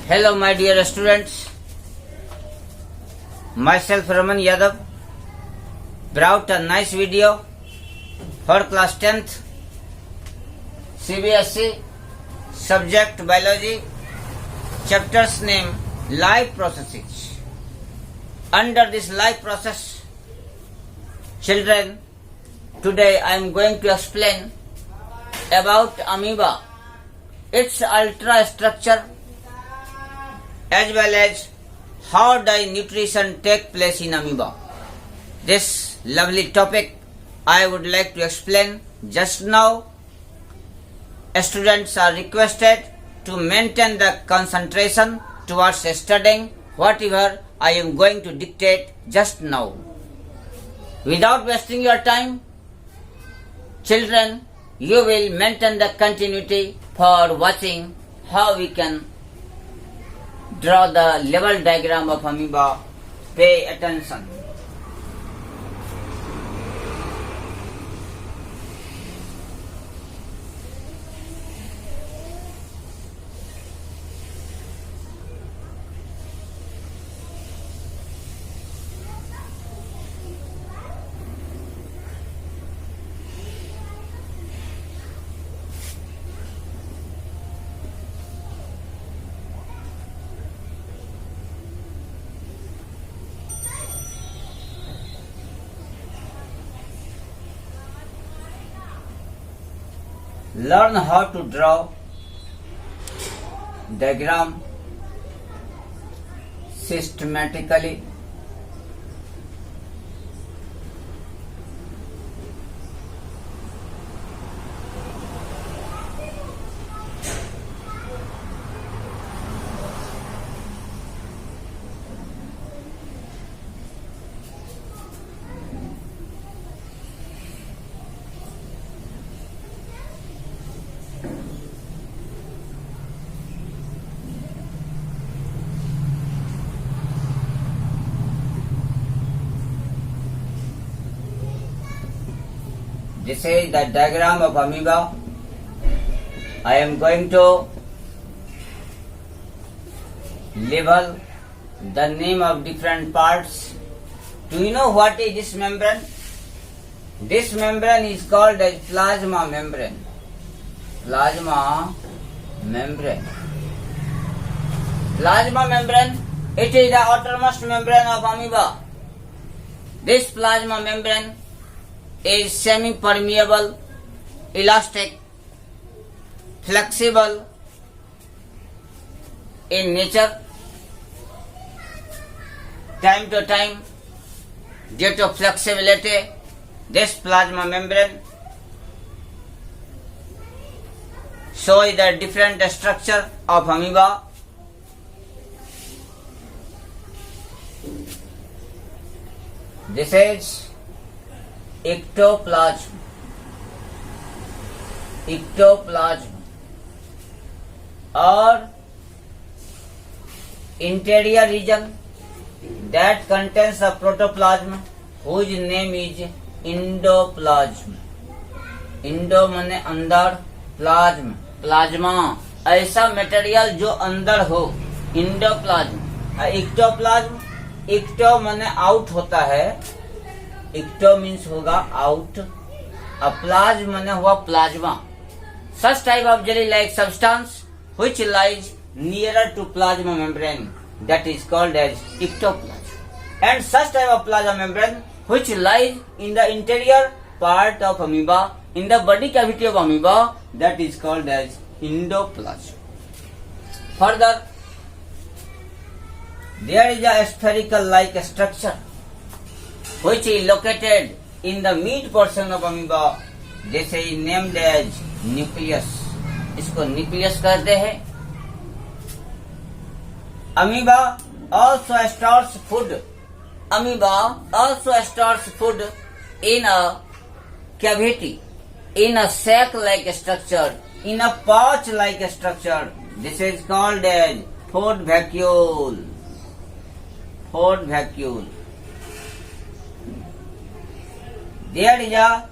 Hello, my dear students. Myself Raman Yadav brought a nice video for class 10th CBSE subject biology, chapter's name life processes. Under this life process, children, today I am going to explain about amoeba, its ultrastructure, as well as how does nutrition take place in amoeba. This lovely topic I would like to explain just now. Students are requested to maintain the concentration towards studying whatever I am going to dictate just now. Without wasting your time, children, you will maintain the continuity for watching how we can draw the level diagram of amoeba. Pay attention. Learn how to draw diagram systematically. This is the diagram of amoeba. I am going to label the name of different parts. Do you know what is this membrane? This membrane is called as plasma membrane. Plasma membrane. Plasma membrane, it is the outermost membrane of amoeba. This plasma membrane is semi-permeable, elastic, flexible in nature. Time to time, due to flexibility, this plasma membrane shows the different structure of amoeba. This is ectoplasm. Ectoplasm or interior region that contains a protoplasm whose name is endoplasm. Indo माने अंदर, plasm plasma ऐसा material जो अंदर हो, endoplasm. Ectoplasm, ecto माने out होता है, ecto means होगा आउट, प्लाज्म माने हुआ plasma. Such type of jelly like substance which lies nearer to plasma membrane, that is called as ectoplasm. And such type of plasma membrane which lies in the interior part of amoeba, in the body cavity of amoeba, that is called as endoplasm. Further, there is a spherical like structure which is located in the mid portion of amoeba. This is named as nucleus. इसको nucleus कहते हैं. Amoeba also stores food. Amoeba also stores food in a cavity, in a sac-like structure, in a pouch-like structure. This is called as food vacuole. Food vacuole. There is a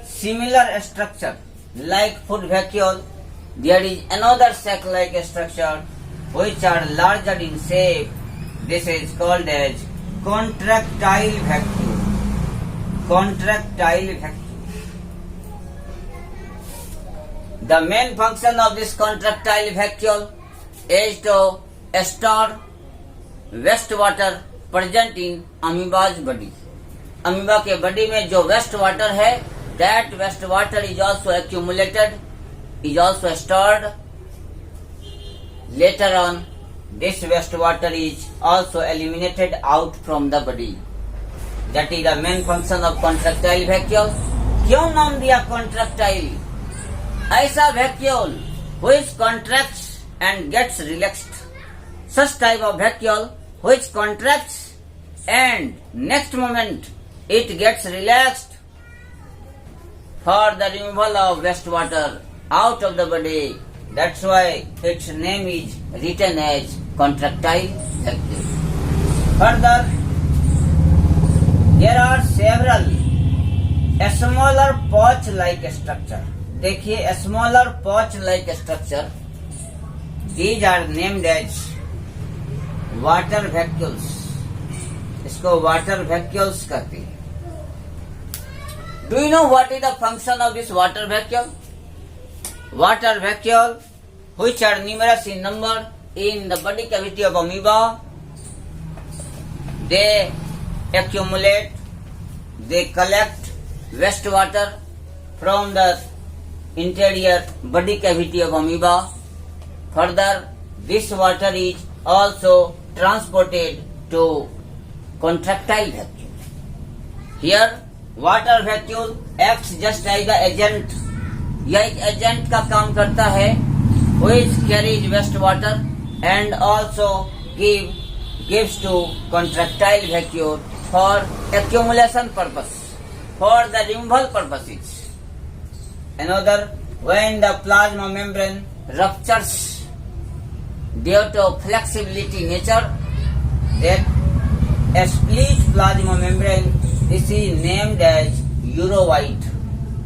similar structure like food vacuole. There is another sac-like structure which are larger in shape. This is called as contractile vacuole. Contractile vacuole. The main function of this contractile vacuole is to store waste water present in amoeba's body. Amoeba के body में जो waste water है, that waste water is also accumulated, is also stored. Later on, this waste water is also eliminated out from the body. That is the main function of contractile vacuole. क्यों नाम दिया contractile? ऐसा vacuole which contracts and gets relaxed. Such type of vacuole which contracts and next moment it gets relaxed for the removal of wastewater out of the body. That's why its name is written as contractile vacuole. Further, there are several smaller pouch-like structure. देखिए smaller pouch-like structure. These are named as water vacuoles. इसको water vacuoles कहते हैं. Do you know what is the function of this water vacuole? Water vacuole, which are numerous in number in the body cavity of amoeba, they accumulate, they collect wastewater from the interior body cavity of amoeba. Further, this water is also transported to contractile vacuole. Here, water vacuole acts just like the agent. यह एक agent का काम करता है, which carries waste water and also gives to contractile vacuole for accumulation purpose, for the removal purposes. Another, when the plasma membrane ruptures due to flexibility nature, then a split plasma membrane, this is named as urovoid.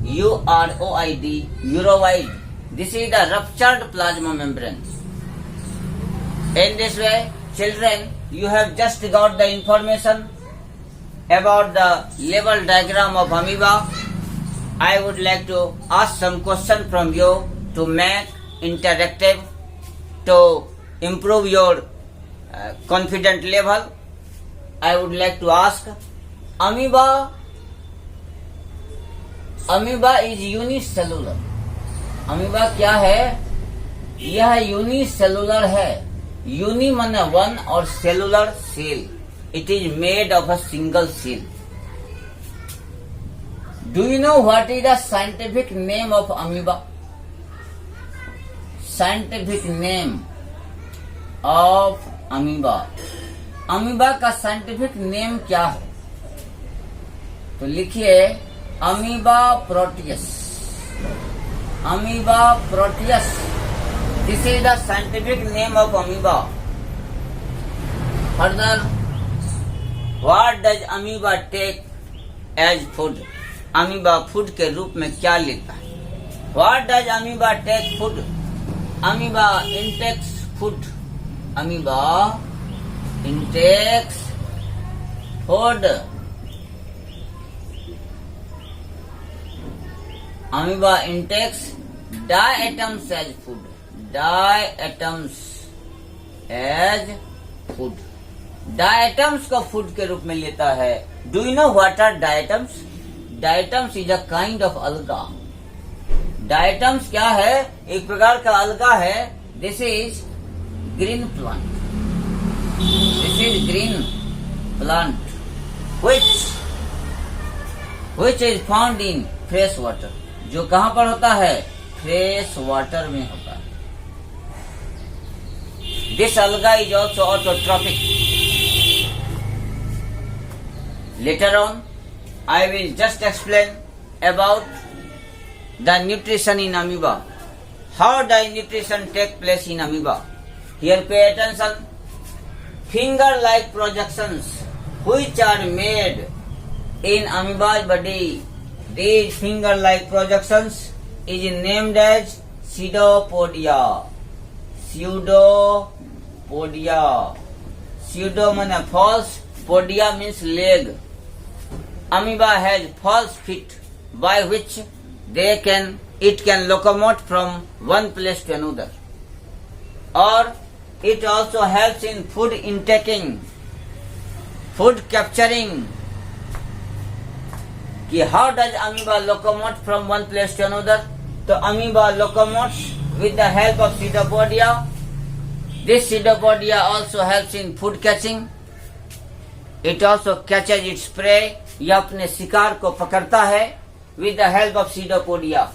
U-R-O-I-D, urovoid. This is the ruptured plasma membrane. In this way, children, you have just got the information about the level diagram of amoeba. I would like to ask some question from you to make interactive, to improve your confident level. I would like to ask, amoeba is unicellular. Amoeba क्या है? यह unicellular है. Uni माने one और cellular cell. It is made of a single cell. Do you know what is the scientific name of amoeba? Scientific name of amoeba. Amoeba का scientific name क्या है? तो लिखिए amoeba proteus. Amoeba proteus. This is the scientific name of amoeba. Further, what does amoeba take as food? Amoeba food के रूप में क्या लेता है? What does amoeba take food? Amoeba intakes food. Amoeba intakes food. Amoeba intakes diatoms as food. Diatoms as food. Diatoms को food के रूप में लेता है. Do you know what are diatoms? Diatoms is a kind of alga. Diatoms क्या है? एक प्रकार का alga है. This is green plant. This is green plant which is found in fresh water. जो कहाँ पर होता है? फ्रेश वाटर में होता है. This alga is also autotrophic. Later on, I will just explain about the nutrition in amoeba. How does nutrition take place in amoeba? Here pay attention. Finger-like projections which are made in amoeba's body. These finger-like projections is named as pseudopodia. Pseudopodia. Podia. Pseudo means false, podia means leg. Amoeba has false feet by which it can locomote from one place to another. Or it also helps in food intaking, food capturing. कि how does amoeba locomote from one place to another? तो amoeba locomotes with the help of pseudopodia. This pseudopodia also helps in food catching. It also catches its prey. यह अपने शिकार को पकड़ता है with the help of pseudopodia.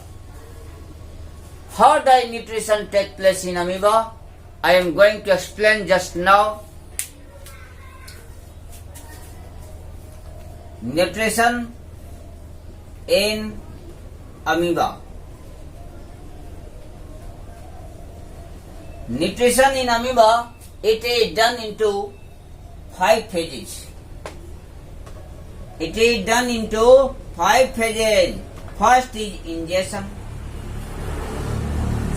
How does nutrition take place in amoeba? I am going to explain just now. Nutrition in amoeba. Nutrition in amoeba, it is done into 5 phases. It is done into 5 phases. First is ingestion.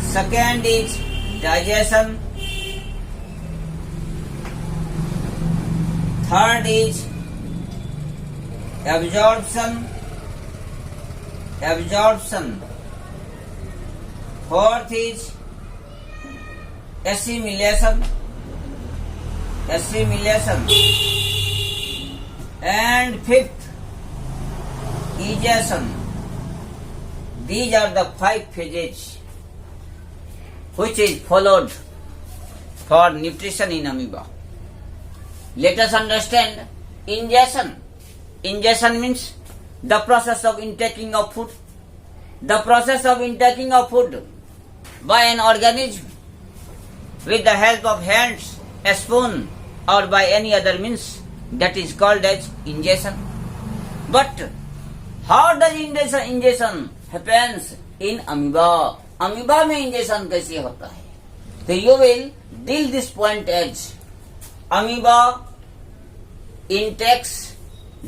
Second is digestion. Third is absorption. Fourth is assimilation. And fifth, egestion. These are the 5 phases which is followed for nutrition in amoeba. Let us understand ingestion. Ingestion means the process of intaking of food. The process of intaking of food by an organism with the help of hands, a spoon, or by any other means, that is called as ingestion. But how does ingestion happens in amoeba? Amoeba में ingestion कैसे होता है? So you will deal this point as amoeba intakes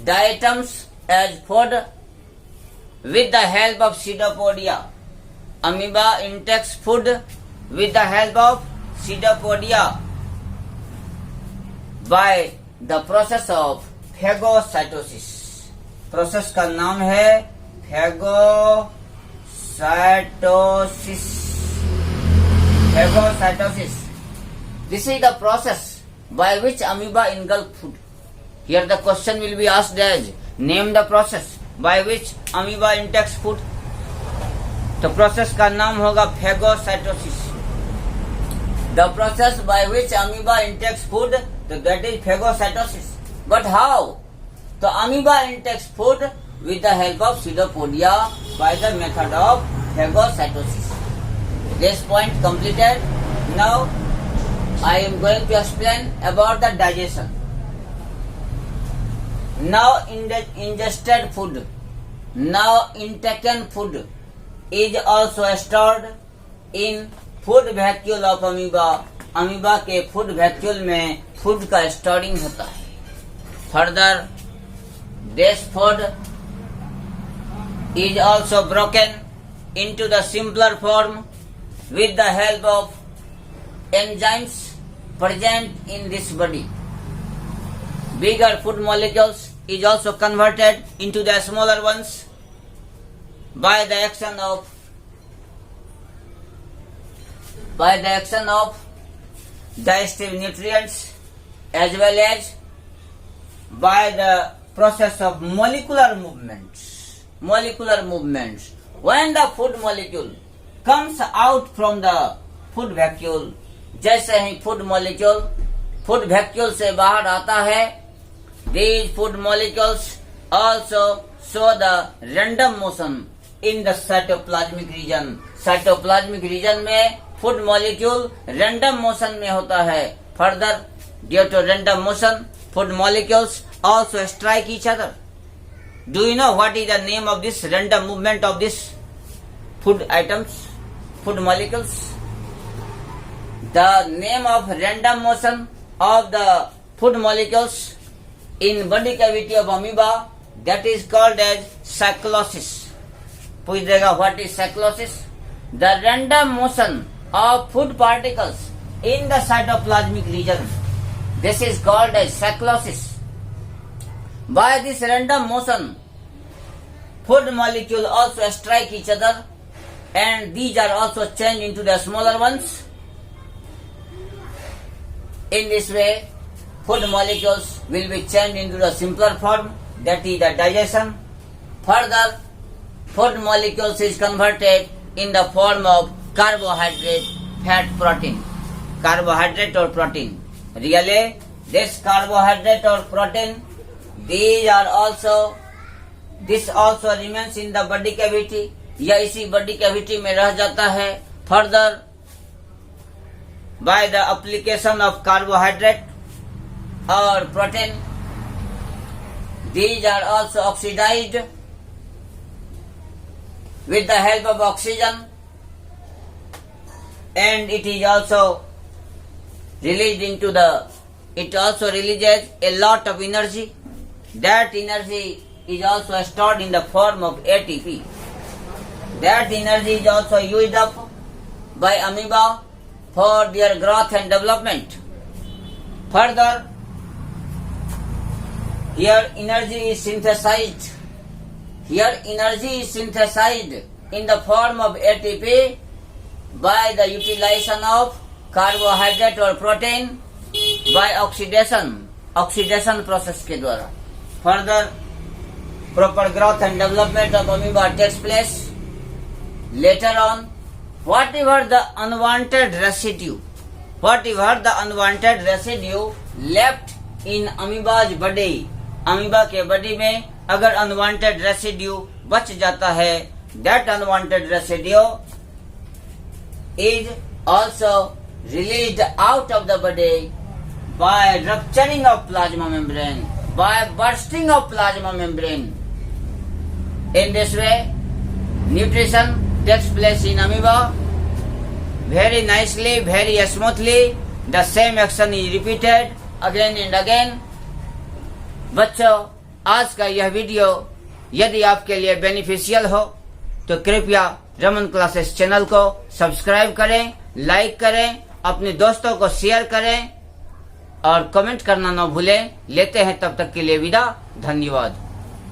diatoms as food with the help of pseudopodia. Amoeba intakes food with the help of pseudopodia by the process of phagocytosis. Process का नाम है phagocytosis. This is the process by which amoeba engulf food. Here the question will be asked as name the process by which amoeba intakes food. तो process का नाम होगा phagocytosis. The process by which amoeba intakes food, that is phagocytosis. But how? So amoeba intakes food with the help of pseudopodia by the method of phagocytosis. This point completed. Now I am going to explain about the digestion. Now ingested food, now intaken food is also stored in food vacuole of amoeba. amoeba के food vacuole में food का storing होता है. Further, this food is also broken into the simpler form with the help of enzymes present in this body. Bigger food molecules is also converted into the smaller ones by the action of digestive nutrients as well as by the process of molecular movements. When the food molecule comes out from the food vacuole, जैसे ही food vacuole से बाहर आता है, these food molecules also show the random motion in the cytoplasmic region. Cytoplasmic region में food molecule random motion में होता है. Further, due to random motion, food molecules also strike each other. Do you know what is the name of this random movement of this food items, food molecules? The name of random motion of the food molecules in body cavity of amoeba, that is called as cyclosis. पूछ देगा what is cyclosis? The random motion of food particles in the cytoplasmic region. This is called as cyclosis. By this random motion, food molecules also strike each other, and these are also changed into the smaller ones. In this way, food molecules will be changed into the simpler form, that is the digestion. Further, food molecules is converted in the form of carbohydrate, fat, protein. Carbohydrate or protein. Really, this carbohydrate or protein, this also remains in the body cavity, या इसी body cavity में रह जाता है. Further, by the application of carbohydrate or protein, these are also oxidized with the help of oxygen, and it also releases a lot of energy. That energy is also stored in the form of ATP. That energy is also used up by amoeba for their growth and development. Further, here energy is synthesized. In the form of ATP by the utilization of carbohydrate or protein by oxidation process के द्वारा. Further, proper growth and development of amoeba takes place. Later on, whatever the unwanted residue left in amoeba's body, amoeba के body में अगर unwanted residue बच जाता है, that unwanted residue is also released out of the body by rupturing of plasma membrane, by bursting of plasma membrane. In this way, nutrition takes place in amoeba very nicely, very smoothly. The same action is repeated again and again. बच्चों, आज का यह video यदि आपके लिए beneficial हो तो कृपया रमन क्लासेस चैनल को सब्सक्राइब करें, लाइक करें, अपने दोस्तों को शेयर करें और कमेंट करना न भूलें. लेते हैं तब तक के लिए विदा. धन्यवाद.